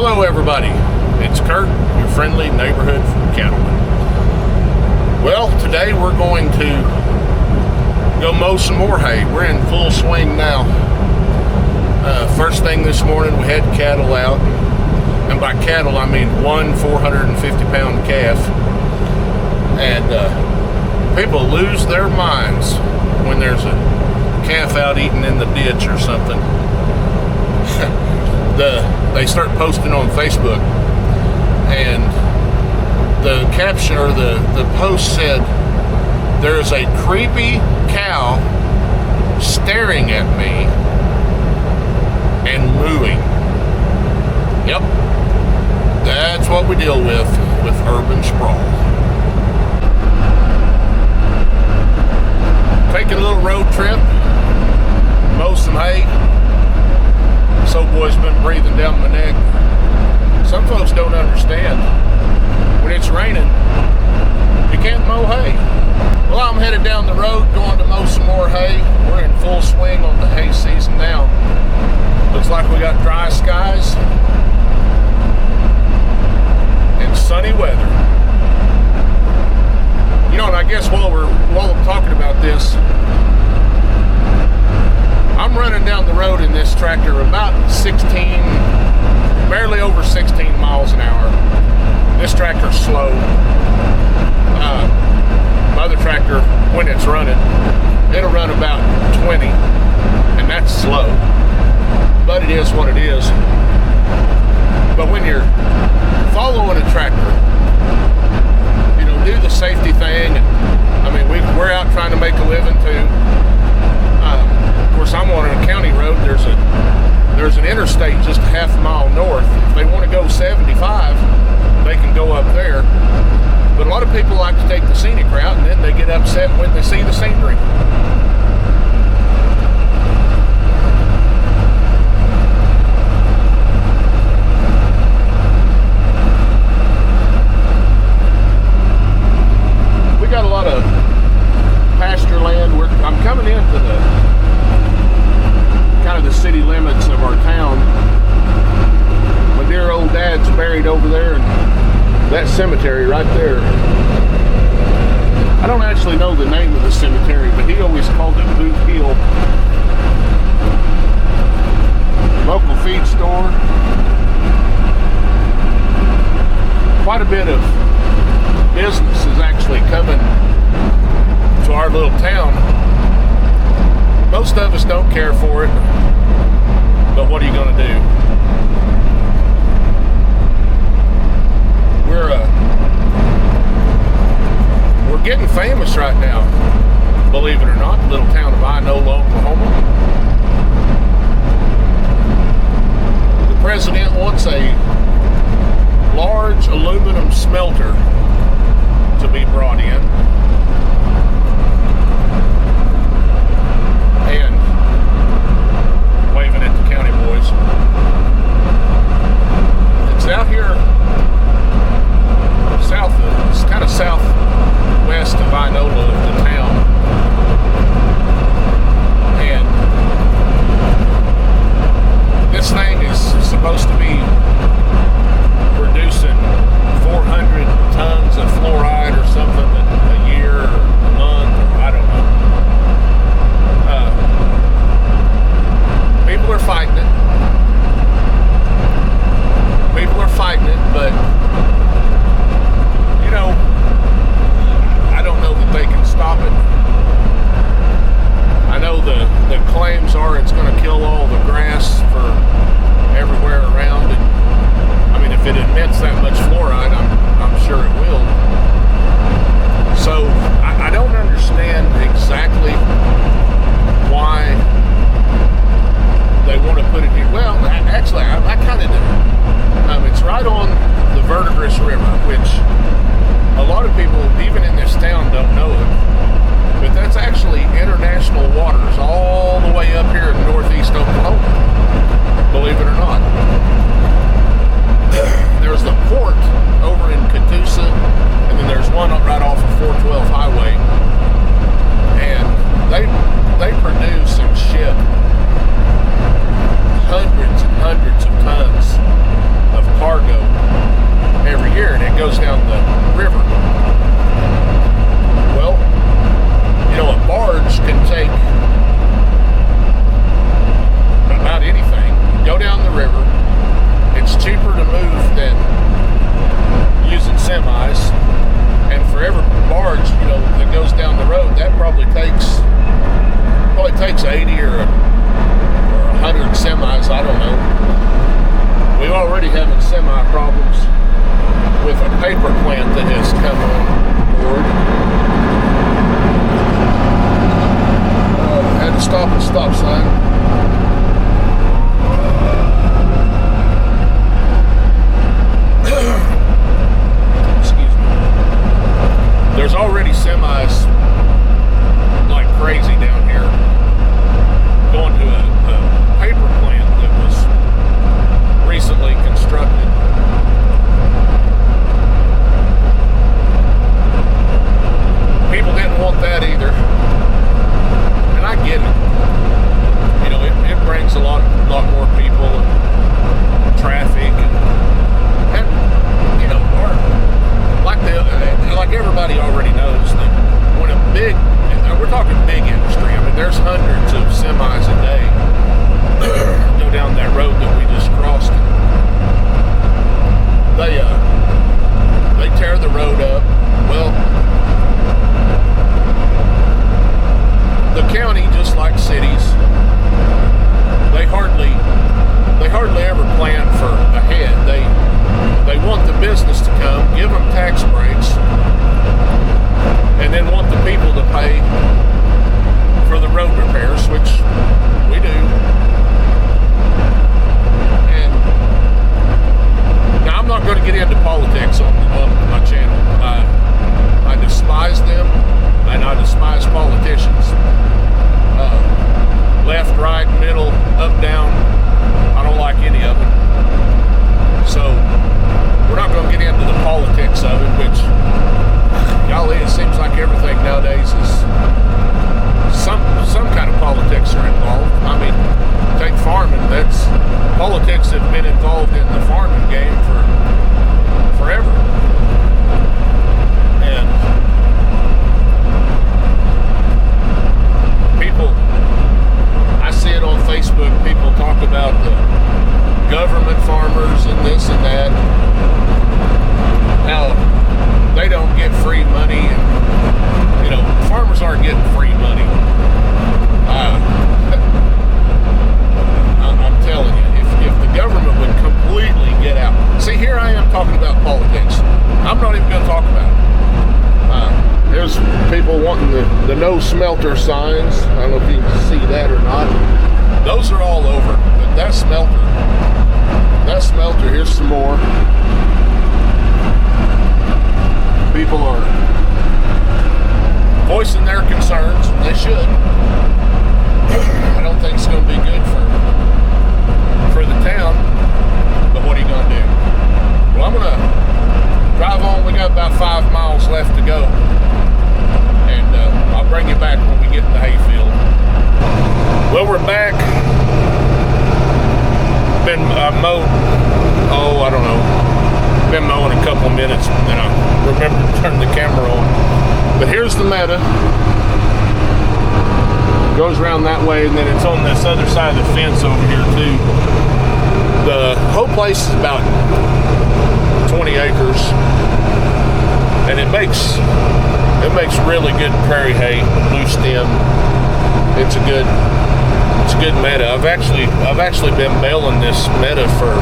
Hello everybody, it's Kurt, your friendly neighborhood cattleman. Well, today we're going to go mow some more hay. We're in full swing now. First thing this morning we had cattle out, and by cattle I mean one 450-pound calf. And people lose their minds when there's a calf out eating in the ditch or something. They start posting on Facebook, and the caption or the post said, "There's a creepy cow staring at me and mooing." Yep, that's what we deal with urban sprawl. Taking a little road trip, mow some hay. This old boy's been breathing down my neck. Some folks don't understand. When it's raining, you can't mow hay. Well, I'm headed down the road going to mow some more hay. We're in full swing on the hay season now. Looks like we got dry skies and sunny weather. You know, and I guess while I'm talking about this, I'm running down the road in this tractor about barely over 16 miles an hour. This tractor's slow. My other tractor, when it's running, it'll run about 20, and that's slow. But it is what it is. But when you're following a tractor, you know, do the safety thing. And I mean, we're out trying to make a living too. Of course, I'm on a county road. There's an interstate just a half a mile north. If they want to go 75, they can go up there. But a lot of people like to take the scenic route, and then they get upset when they see the scenery. We got a lot of pasture land. I'm coming into the city limits of our town. My dear old dad's buried over there in that cemetery right there. I don't actually know the name of the cemetery, but he always called it Boot Hill. Local feed store. Quite a bit of business is actually coming to our little town. Most of us don't care for it, but what are you going to do? We're getting famous right now, believe it or not. The little town of Inola, Oklahoma. The president wants a large aluminum smelter to be brought in. And waving at the county boys. It's out here it's kind of southwest of Inola, the town. And this thing is supposed to be producing 400 tons of fluoride or something a year or a month, or I don't know. People are fighting it. But you know, I don't know that they can stop it. I know the claims are it's going to kill all the grass for everywhere around it. I mean, if it emits that much fluoride, I'm sure it will. So I don't understand exactly why they want to put it here. Well, actually, I kind of do. It's right on the Verdigris River, which a lot of people, even in this town, don't know it. But that's actually international waters all the way up here in northeast Oklahoma, believe it or not. semi problems with a paper plant that has come on board. Had to stop at stop sign. Excuse me. There's already semis like crazy down here going to a paper plant that was recently constructed. People didn't want that either. And I get it. You know, it brings a lot more people and traffic and you know, or like everybody already knows that when a big, we're talking big industry. I mean, there's hundreds of semis a day go down that road that we just crossed. They tear the road up. Well, the county, just like cities, they hardly ever plan for ahead. They want the business to come, give them tax breaks, and then want the people to pay for the road repairs, which we do. And now I'm not going to get into politics on my channel. I despise them, and I despise politicians. Left, right, middle, up, down. I don't like any of it. So we're not going to get into the politics of it, which, golly, it seems like everything nowadays is some kind of politics are involved. I mean, take farming. Politics have been involved in the farming game for forever. And people, I see it on Facebook, people talk about the government farmers and this and that, how they don't get free money, and you know, farmers aren't getting free money. I'm telling you, if the government would completely get out. See, here I am talking about politics. I'm not even going to talk about it. There's people wanting the no smelter signs. I don't know if you can see that or not. Those are all over. But that smelter, here's some more. People are voicing their concerns. They should. I don't think it's going to be good for the town. But what are you going to do? Well, I'm going to drive on. We got about 5 miles left to go. And I'll bring you back when we get in the hayfield. Well, we're back. Been mowed, I don't know. Been mowing a couple minutes, and then I remember to turn the camera on. But here's the meadow. Goes around that way, and then it's on this other side of the fence over here too. The whole place is about 20 acres, and it makes really good prairie hay, blue stem. It's a good meadow. I've actually been baling this meadow for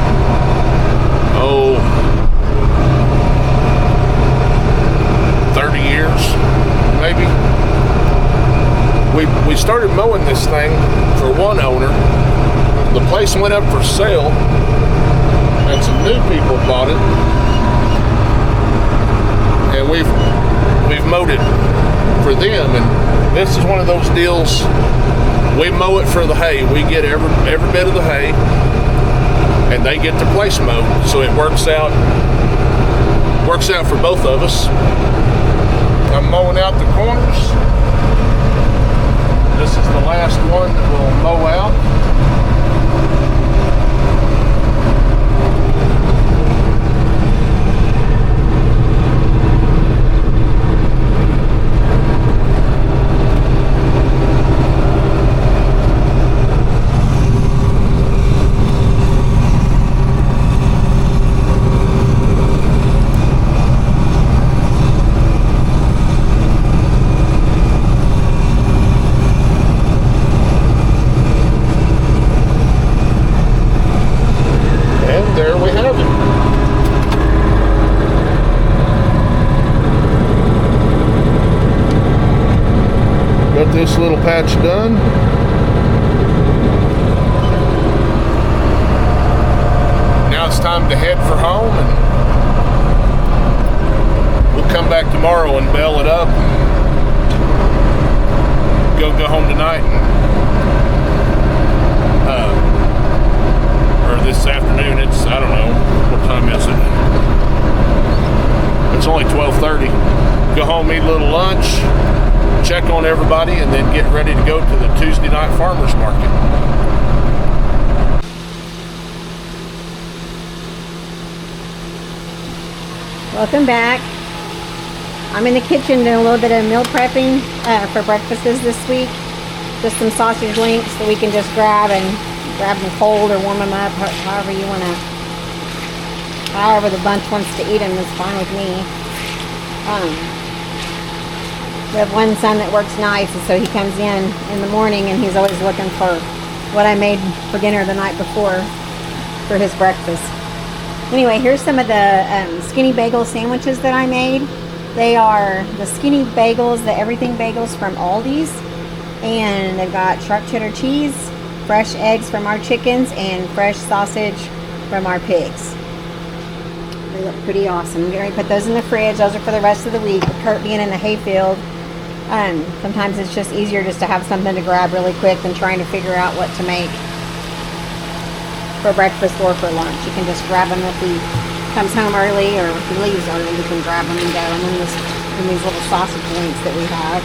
30 years, maybe. We started mowing this thing for one owner. The place went up for sale, and some new people bought it, and we've mowed it for them. And this is one of those deals. We mow it for the hay. We get every bit of the hay, and they get the place mowed. So it works out for both of us. I'm mowing out the corners. This is the last one that we'll mow out. patch done. Now it's time to head for home, and we'll come back tomorrow and bale it up. Go home tonight, or this afternoon. It's, I don't know, what time is it? It's only 12:30. Go home, eat a little lunch, check on everybody, and then get ready to go to the Tuesday night farmers market. Welcome back. I'm in the kitchen doing a little bit of meal prepping for breakfasts this week. Just some sausage links that we can just grab them cold or warm them up, however you want to. However the bunch wants to eat them is fine with me. We have one son that works nights, and so he comes in the morning, and he's always looking for what I made for dinner the night before for his breakfast. Anyway, here's some of the skinny bagel sandwiches that I made. They are the skinny bagels, the everything bagels from Aldi's, and they've got sharp cheddar cheese, fresh eggs from our chickens, and fresh sausage from our pigs. They look pretty awesome. I'm going to put those in the fridge. Those are for the rest of the week. With Kurt being in the hayfield, sometimes it's just easier just to have something to grab really quick than trying to figure out what to make for breakfast or for lunch. You can just grab them if he comes home early, or if he leaves early, we can grab them and go. And then these little sausage links that we have.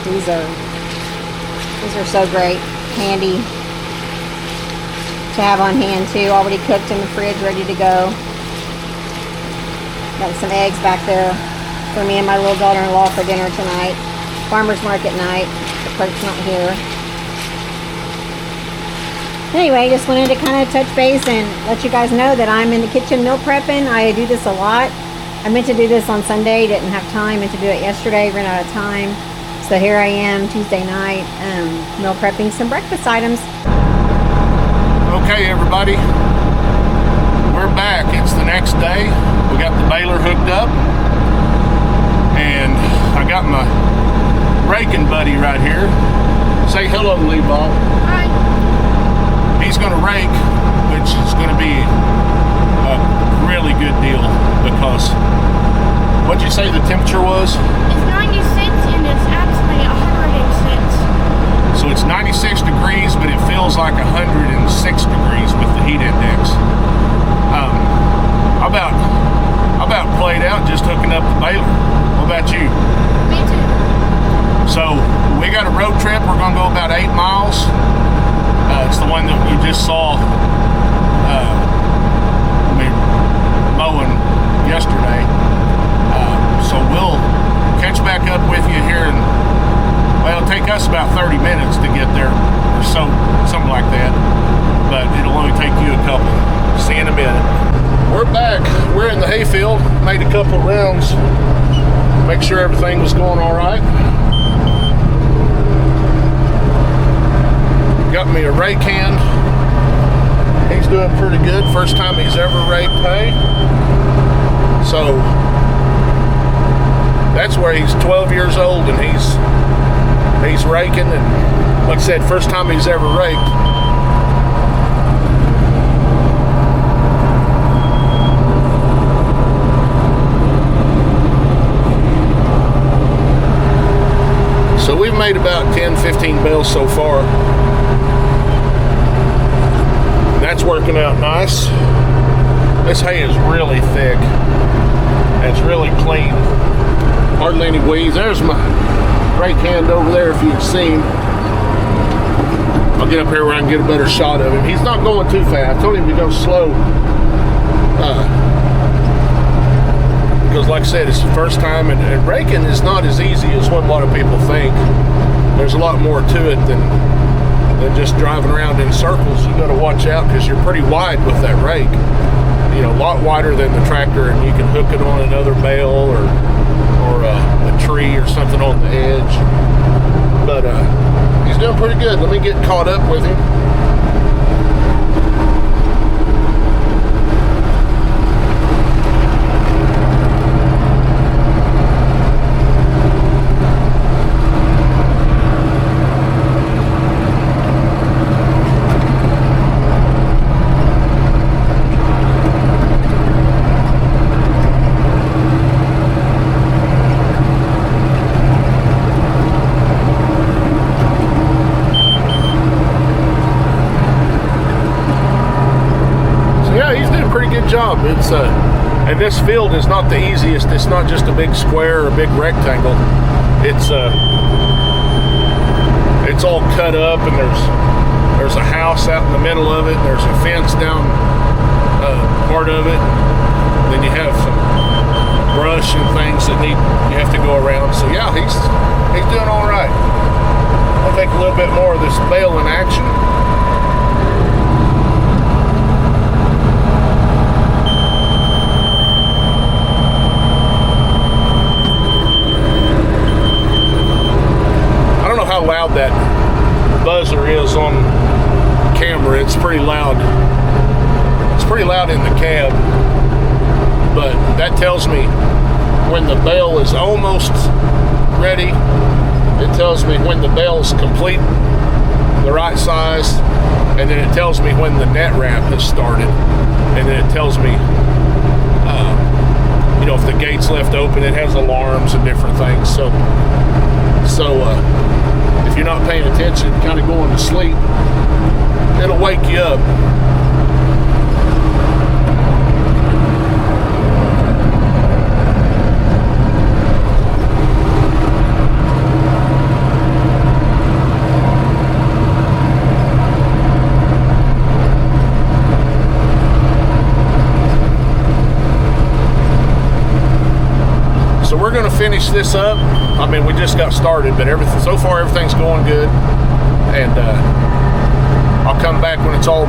These are so great, handy to have on hand too. Already cooked in the fridge, ready to go. Got some eggs back there for me and my little daughter-in-law for dinner tonight. Farmer's market night. The clerk's not here. Anyway, just wanted to kind of touch base and let you guys know that I'm in the kitchen meal prepping. I do this a lot. I meant to do this on Sunday, didn't have time. Meant to do it yesterday, ran out of time. So here I am, Tuesday night, meal prepping some breakfast items. Okay, everybody, we're back. It's the next day. We got the baler hooked up, and I got my raking buddy right here. Say hello, Levi. Hi. He's going to rake, which is going to be a really good deal, because what'd you say the temperature was? It's 96 and it's actually 106. So it's 96 degrees, but it feels like 106 degrees with the heat index. I about played out just hooking up the baler. What about you? Me too. So we got a road trip. We're going to go about 8 miles. It's the one that you just saw me mowing yesterday. So we'll catch back up with you here, and well, it'll take us about 30 minutes to get there, or so, something like that. But it'll only take you a couple. See you in a minute. We're back. We're in the hayfield. Made a couple rounds. Make sure everything was going all right. Got me a rake hand. He's doing pretty good. First time he's ever raked hay. So that's where he's 12 years old, and he's raking, and like I said, first time he's ever raked. So we've made about 10-15 bales so far. That's working out nice. This hay is really thick. It's really clean. Hardly any weeds. There's my rake hand over there if you've seen. I'll get up here where I can get a better shot of him. He's not going too fast. I told him to go slow. Because like I said, it's the first time, and raking is not as easy as what a lot of people think. There's a lot more to it than just driving around in circles. You got to watch out, because you're pretty wide with that rake. You know, a lot wider than the tractor, and you can hook it on another bale or a tree or something on the edge. But he's doing pretty good. Let me get caught up with him. good job. It's and this field is not the easiest. It's not just a big square or a big rectangle. It's all cut up, and there's a house out in the middle of it. There's a fence down part of it. Then you have some brush and things that you have to go around. So yeah, he's doing all right. I'll take a little bit more of this bale in action. I don't know how loud that buzzer is on camera. It's pretty loud. It's pretty loud in the cab, but that tells me when the bale is almost ready. It tells me when the bale's complete, the right size, and then it tells me when the net wrap has started, and then it tells me if the gate's left open. It has alarms and different things. So if you're not paying attention, kind of going to sleep, it'll wake you up. So we're going to finish this up. I mean, we just got started, but so far everything's going good. And I'll come back when it's all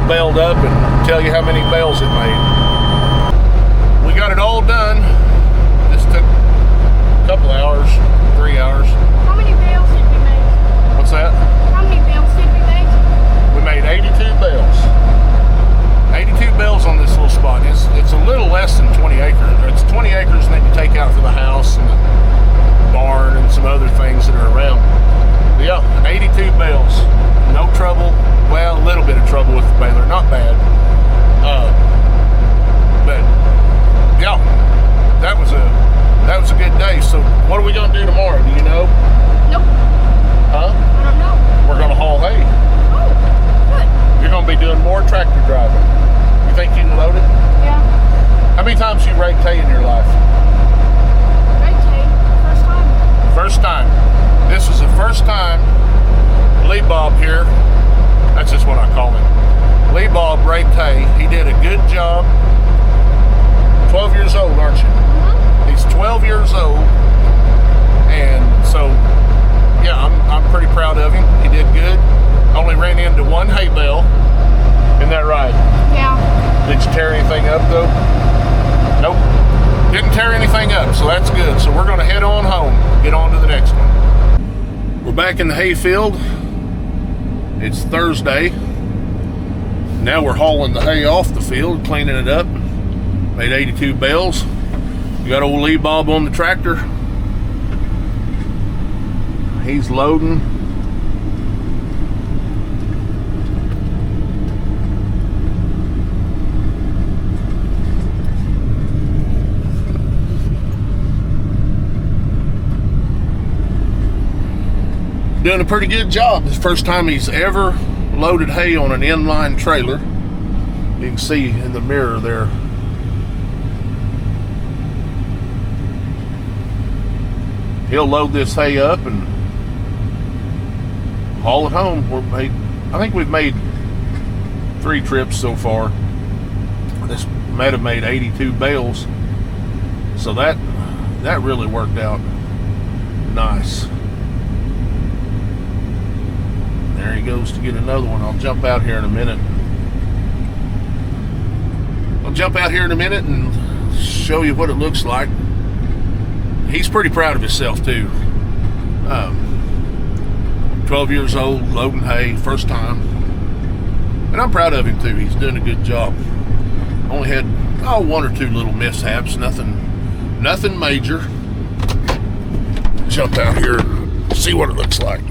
baled up and tell you how many bales it made. We got it all done. This took a couple hours, 3 hours. How many bales did we make? What's that? How many bales did we make? We made 82 bales. 82 bales on this little spot. It's a little less than 20 acres. It's 20 acres that you take out for the house and the barn and some other things that are around. But yeah, 82 bales. No trouble. Well, a little bit of trouble with the baler. Not bad. But yeah, that was a good day. So what are we gonna do tomorrow? Do you know? Nope. Huh? I don't know. We're gonna haul hay. Oh, good. You're gonna be doing more tractor driving. You think you can load it? Yeah. How many times you raked hay in your life? Great day. First time. First time. This is the first time Lee Bob here, that's just what I call him. Lee Bob raked hay. He did a good job. 12 years old, aren't you? Mm-hmm. He's 12 years old. And so, yeah, I'm pretty proud of him. He did good. Only ran into one hay bale. Isn't that right? Yeah. Did you tear anything up though? Nope. Didn't tear anything up, so that's good. So we're gonna head on home, get on to the next one. We're back in the hay field. It's Thursday. Now we're hauling the hay off the field, cleaning it up. Made 82 bales. We got old Lee Bob on the tractor. He's loading. Doing a pretty good job. It's the first time he's ever loaded hay on an inline trailer. You can see in the mirror there. He'll load this hay up and haul it home. I think we've made 3 trips so far. This might have made 82 bales. So that really worked out nice. There he goes to get another one. I'll jump out here in a minute. And show you what it looks like. He's pretty proud of himself too. 12 years old, loading hay, first time. And I'm proud of him too. He's doing a good job. Only had 1 or 2 little mishaps, nothing major. Jump out here, see what it looks like.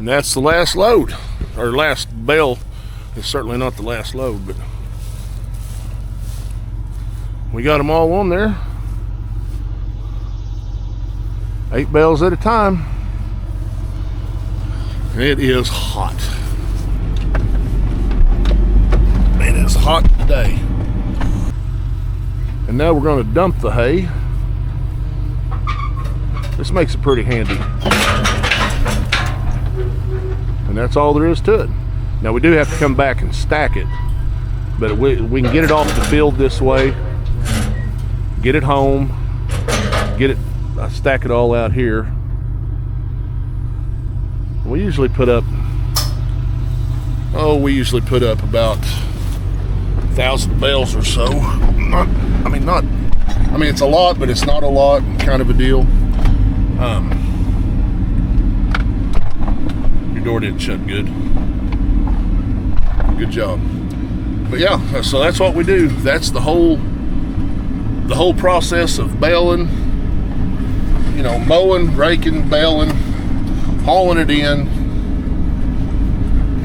And that's the last load, or last bale. It's certainly not the last load, but we got them all on there. 8 bales at a time. And it is hot. It is hot today. And now we're going to dump the hay. This makes it pretty handy. And that's all there is to it. Now we do have to come back and stack it, but we can get it off the field this way, get it home, I stack it all out here. We usually put up about 1,000 bales or so. I mean it's a lot, but it's not a lot, kind of a deal. Your door didn't shut good. Good job. But yeah, so that's what we do. That's the whole process of baling, you know, mowing, raking, baling, hauling it in,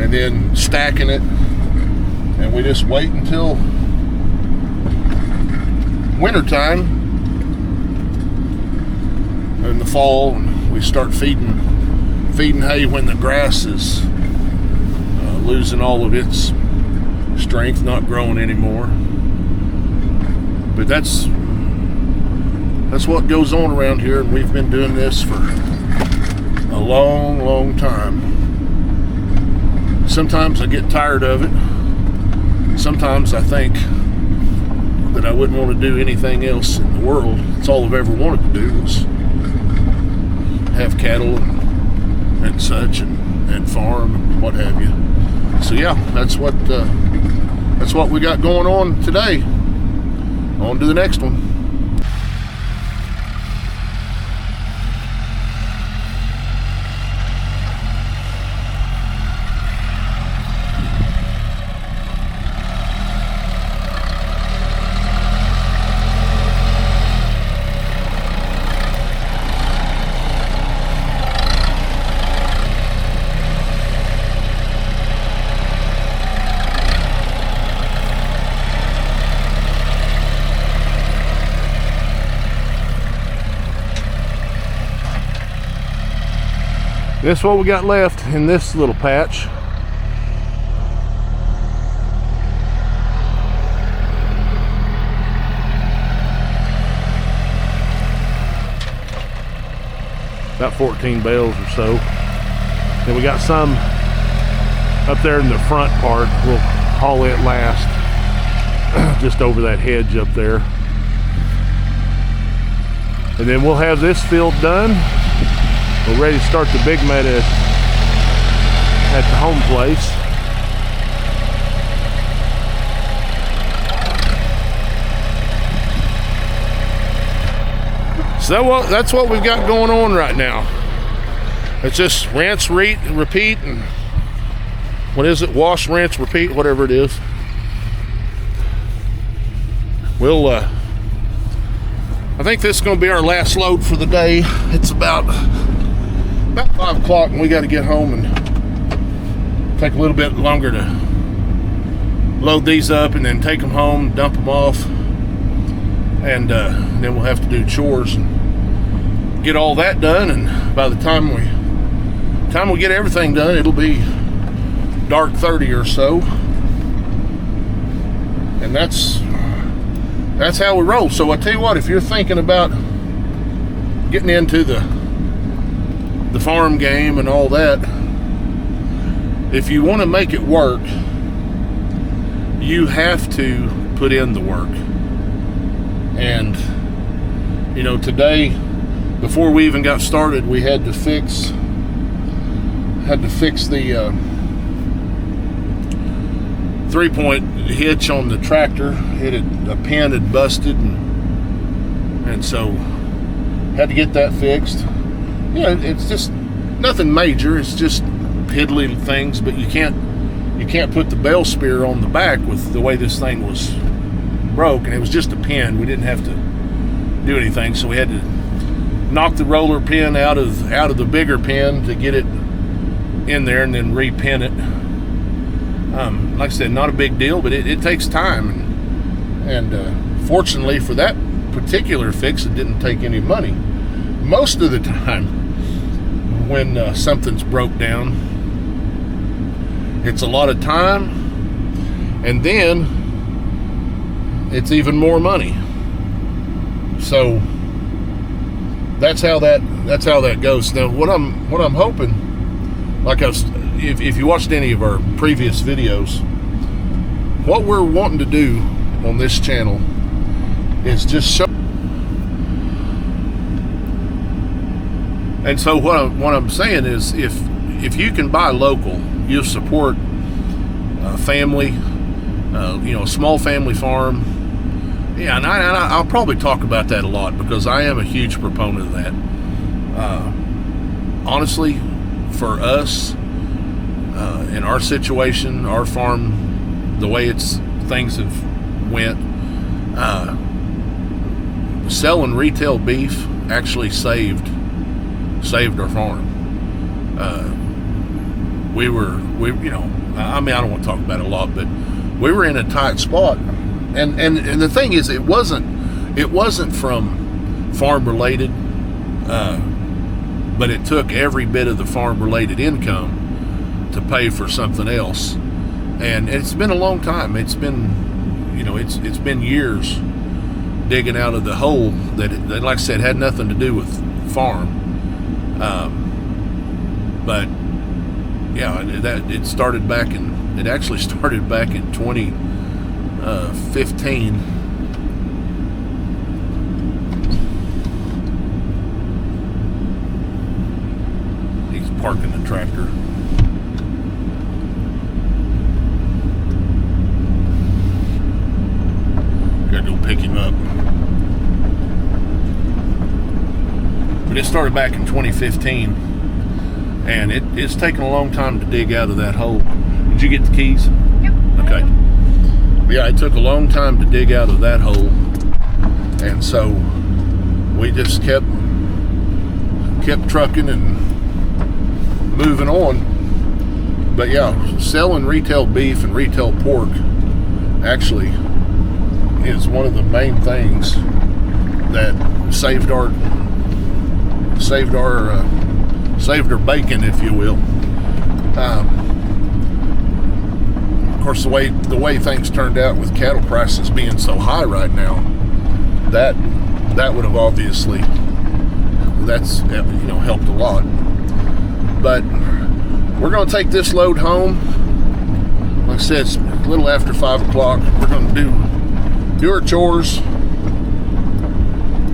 and then stacking it. And we just wait until wintertime in the fall, and we start feeding hay when the grass is losing all of its strength, not growing anymore. But that's what goes on around here, and we've been doing this for a long time. Sometimes I get tired of it. Sometimes I think that I wouldn't want to do anything else in the world. It's all I've ever wanted to do was have cattle and such, and farm and what have you. So yeah, that's what we got going on today. On to the next one. This is what we got left in this little patch. About 14 bales or so. Then we got some up there in the front part. We'll haul it last, just over that hedge up there. And then we'll have this field done. We're ready to start the big meadow at the home place. So that's what we've got going on right now. It's just rinse, repeat, and what is it? Wash, rinse, repeat, whatever it is. We'll, I think this is going to be our last load for the day. It's about 5 o'clock, and we got to get home and take a little bit longer to load these up and then take them home, dump them off, and then we'll have to do chores and get all that done. And by the time we get everything done, it'll be dark 30 or so, and that's how we roll. So I tell you what, if you're thinking about getting into the farm game and all that, if you want to make it work, you have to put in the work. And you know, today, before we even got started, we had to fix the 3-point hitch on the tractor. A pin had busted, and so had to get that fixed. You know, it's just nothing major. It's just piddly things, but you can't put the bale spear on the back with the way this thing was broke, and it was just a pin. We didn't have to do anything, so we had to knock the roller pin out of the bigger pin to get it in there and then repin it. Like I said, not a big deal, but it takes time. And fortunately for that particular fix, it didn't take any money. Most of the time, when something's broke down, it's a lot of time, and then it's even more money. So that's how that goes. Now, what I'm hoping, like if you watched any of our previous videos, what we're wanting to do on this channel is just show. And so what I'm saying is, if you can buy local, you support a family, a small family farm. Yeah, and I'll probably talk about that a lot because I am a huge proponent of that. Honestly, for us, in our situation, our farm, the way things have went, selling retail beef actually saved our farm. I don't want to talk about it a lot, but we were in a tight spot, and the thing is, it wasn't from farm related, but it took every bit of the farm related income to pay for something else. And it's been a long time. It's been it's been years digging out of the hole that like I said, had nothing to do with farm. But yeah, it actually started back in 2015. He's parking the tractor. Gotta go pick him up. But it started back in 2015, and it's taken a long time to dig out of that hole. Did you get the keys? Yep. Okay. Yeah, it took a long time to dig out of that hole, and so we just kept trucking and moving on. But yeah, selling retail beef and retail pork actually is one of the main things that saved our bacon, if you will. Of course, the way things turned out with cattle prices being so high right now, that would have obviously helped a lot. But we're going to take this load home. Like I said, it's a little after 5 o'clock. We're going to do our chores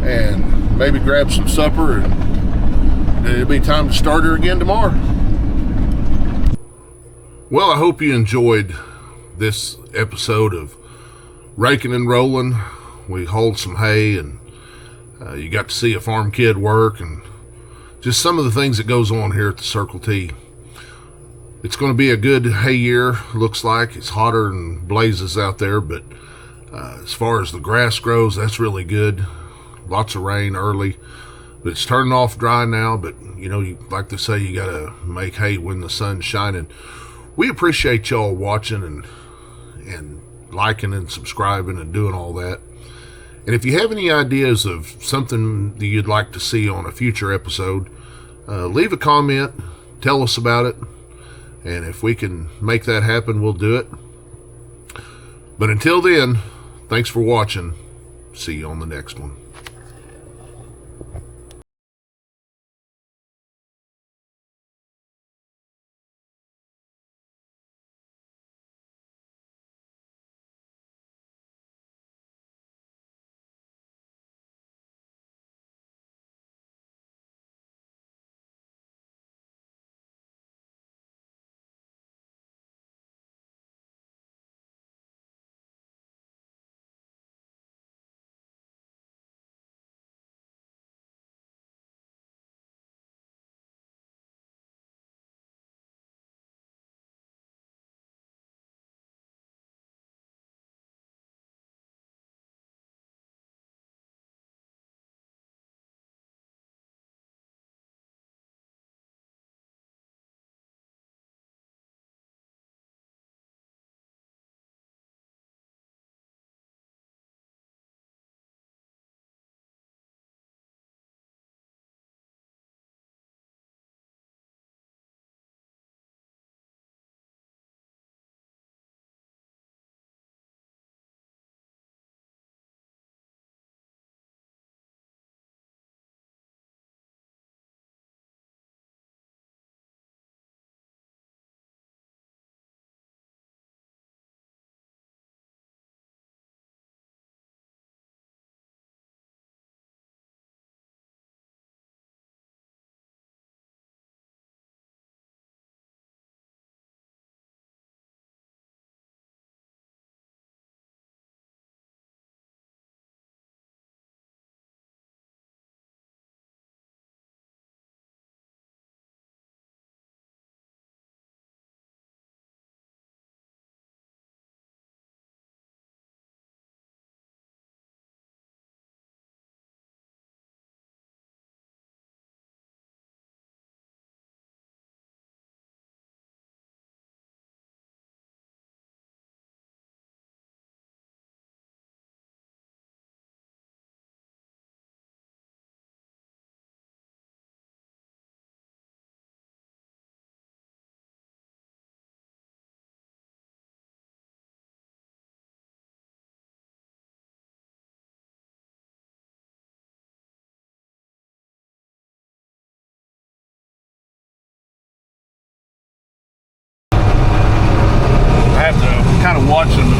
and maybe grab some supper, and it'll be time to start her again tomorrow. Well, I hope you enjoyed this episode of Raking and Rolling. We hauled some hay, and you got to see a farm kid work, and just some of the things that goes on here at the Circle T. It's going to be a good hay year. Looks like it's hotter than blazes out there, but as far as the grass grows, that's really good. Lots of rain early, but it's turning off dry now. But like they say, you gotta make hay when the sun's shining. We appreciate y'all watching and liking and subscribing and doing all that. And if you have any ideas of something that you'd like to see on a future episode, leave a comment, tell us about it, and if we can make that happen, we'll do it. But until then, thanks for watching. See you on the next one.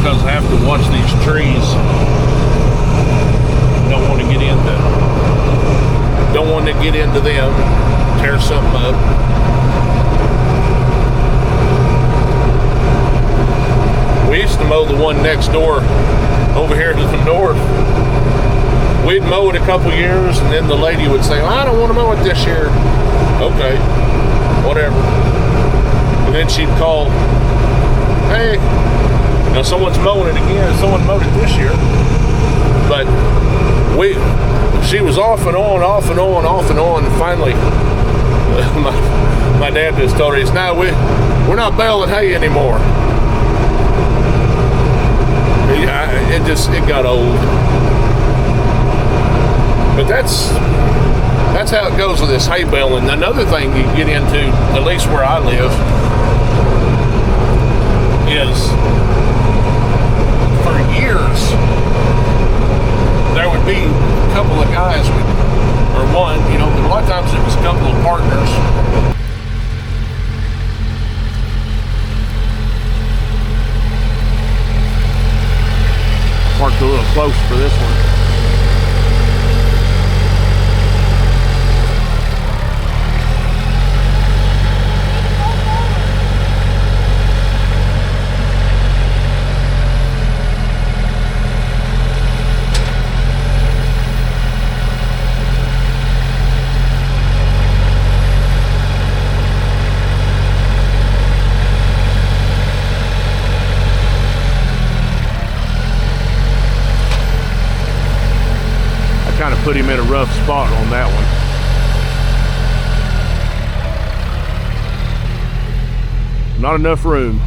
because I have to watch these trees. Don't want to get into them, tear something up. We used to mow the one next door over here to the north. We'd mow it a couple years, and then the lady would say, I don't want to mow it this year. Okay, whatever. And then she'd call, hey, someone's mowing it again. Someone mowed it this year. But she was off and on, and finally, my dad just told her, no, we're not baling hay anymore. It got old. But that's how it goes with this hay baling. Another thing you get into, at least where I live, is for years there would be a couple of guys or one, but a lot of times it was a couple of partners. Parked a little close for this one. Kind of put him in a rough spot on that one. Not enough room.